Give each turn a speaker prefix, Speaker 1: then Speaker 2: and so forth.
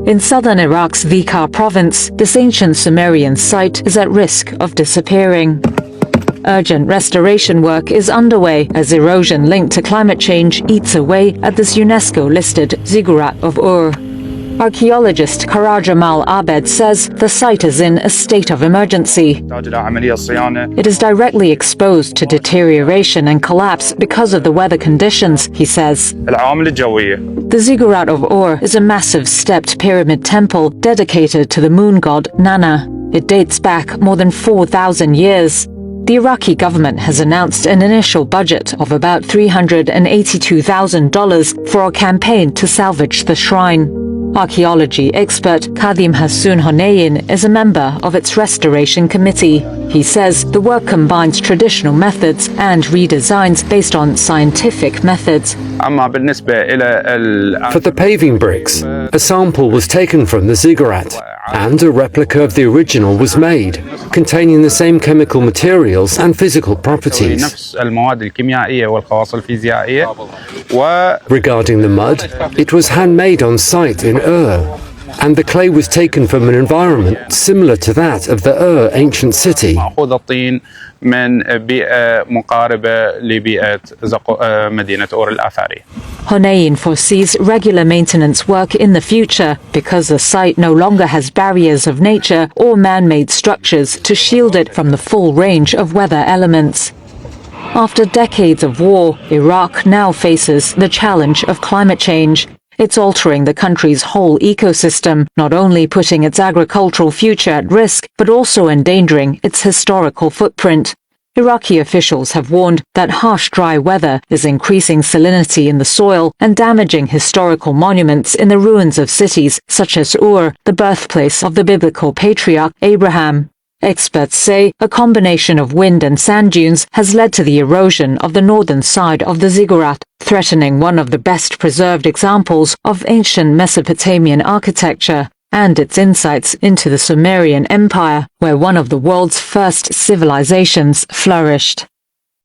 Speaker 1: In southern Iraq's Ziggurat province, this ancient Sumerian site is at risk of disappearing. Urgent restoration work is underway as erosion linked to climate change eats away at this UNESCO-listed Ziggurat of Ur. Archaeologist Karajamal Abed says the site is in a state of emergency. It is directly exposed to deterioration and collapse because of the weather conditions, he says. The Ziggurat of Ur is a massive stepped pyramid temple dedicated to the moon god Nana. It dates back more than 4,000 years. The Iraqi government has announced an initial budget of about $382,000 for a campaign to salvage the shrine. Archaeology expert Kadhim Hassoun Honeyin is a member of its restoration committee. He says the work combines traditional methods and redesigns based on scientific methods.
Speaker 2: For the paving bricks, a sample was taken from the ziggurat, and a replica of the original was made, containing the same chemical materials and physical properties. Regarding the mud, it was handmade on site in Ur, and the clay was taken from an environment similar to that of the Ur ancient city.
Speaker 1: Honeyin foresees regular maintenance work in the future because the site no longer has barriers of nature or man-made structures to shield it from the full range of weather elements. After decades of war, Iraq now faces the challenge of climate change. It's altering the country's whole ecosystem, not only putting its agricultural future at risk, but also endangering its historical footprint. Iraqi officials have warned that harsh dry weather is increasing salinity in the soil and damaging historical monuments in the ruins of cities such as Ur, the birthplace of the biblical patriarch Abraham. Experts say a combination of wind and sand dunes has led to the erosion of the northern side of the ziggurat, threatening one of the best preserved examples of ancient Mesopotamian architecture and its insights into the Sumerian Empire, where one of the world's first civilizations flourished.